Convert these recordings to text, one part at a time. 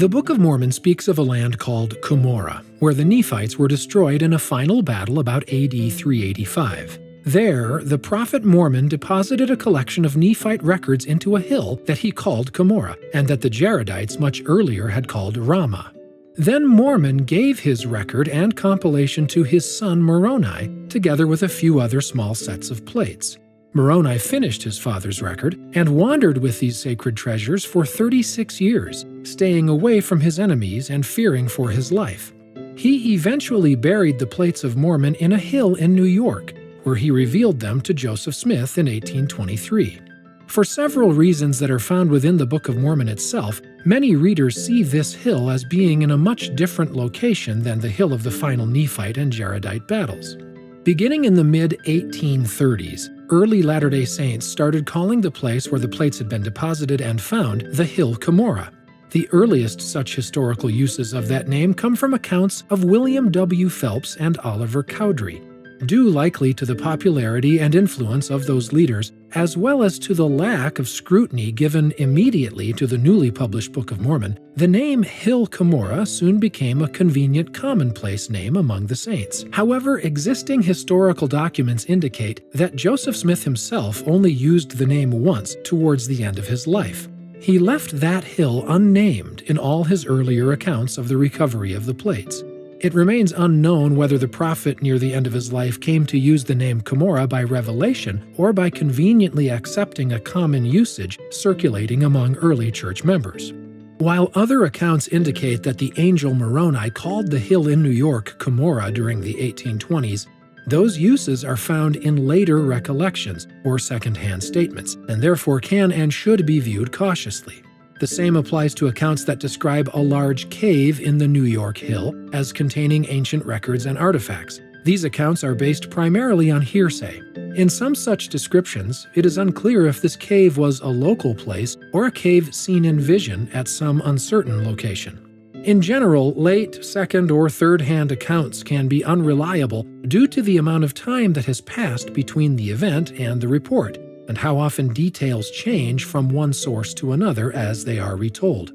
The Book of Mormon speaks of a land called Cumorah, where the Nephites were destroyed in a final battle about AD 385. There, the prophet Mormon deposited a collection of Nephite records into a hill that he called Cumorah, and that the Jaredites much earlier had called Ramah. Then Mormon gave his record and compilation to his son Moroni, together with a few other small sets of plates. Moroni finished his father's record and wandered with these sacred treasures for 36 years, staying away from his enemies and fearing for his life. He eventually buried the plates of Mormon in a hill in New York, where he revealed them to Joseph Smith in 1823. For several reasons that are found within the Book of Mormon itself, many readers see this hill as being in a much different location than the hill of the final Nephite and Jaredite battles. Beginning in the mid-1830s, early Latter-day Saints started calling the place where the plates had been deposited and found the Hill Cumorah. The earliest such historical uses of that name come from accounts of William W. Phelps and Oliver Cowdery. Due likely to the popularity and influence of those leaders, as well as to the lack of scrutiny given immediately to the newly published Book of Mormon, the name Hill Cumorah soon became a convenient commonplace name among the saints. However, existing historical documents indicate that Joseph Smith himself only used the name once towards the end of his life. He left that hill unnamed in all his earlier accounts of the recovery of the plates. It remains unknown whether the prophet near the end of his life came to use the name Cumorah by revelation or by conveniently accepting a common usage circulating among early church members. While other accounts indicate that the angel Moroni called the hill in New York Cumorah during the 1820s, those uses are found in later recollections or second-hand statements, and therefore can and should be viewed cautiously. The same applies to accounts that describe a large cave in the New York Hill as containing ancient records and artifacts. These accounts are based primarily on hearsay. In some such descriptions, it is unclear if this cave was a local place or a cave seen in vision at some uncertain location. In general, late, second, or third-hand accounts can be unreliable due to the amount of time that has passed between the event and the report, and how often details change from one source to another as they are retold.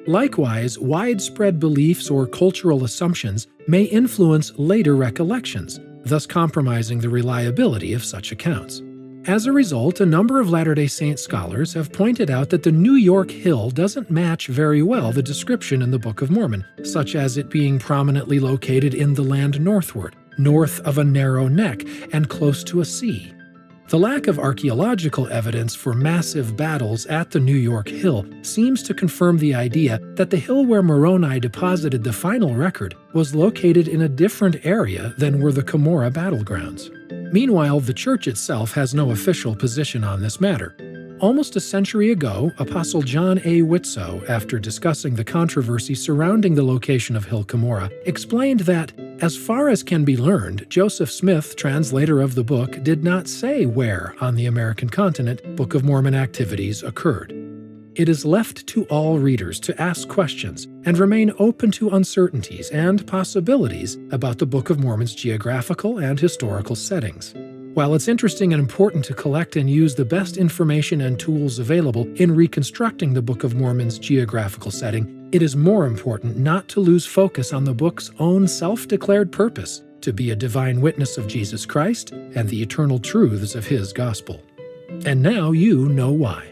Likewise, widespread beliefs or cultural assumptions may influence later recollections, thus compromising the reliability of such accounts. As a result, a number of Latter-day Saint scholars have pointed out that the New York Hill doesn't match very well the description in the Book of Mormon, such as it being prominently located in the land northward, north of a narrow neck, and close to a sea. The lack of archaeological evidence for massive battles at the New York Hill seems to confirm the idea that the hill where Moroni deposited the final record was located in a different area than were the Cumorah battlegrounds. Meanwhile, the church itself has no official position on this matter. Almost a century ago, Apostle John A. Whitsoe, after discussing the controversy surrounding the location of Hill Cumorah, explained that, as far as can be learned, Joseph Smith, translator of the book, did not say where on the American continent Book of Mormon activities occurred. It is left to all readers to ask questions and remain open to uncertainties and possibilities about the Book of Mormon's geographical and historical settings. While it's interesting and important to collect and use the best information and tools available in reconstructing the Book of Mormon's geographical setting, it is more important not to lose focus on the book's own self-declared purpose, to be a divine witness of Jesus Christ and the eternal truths of His gospel. And now you know why.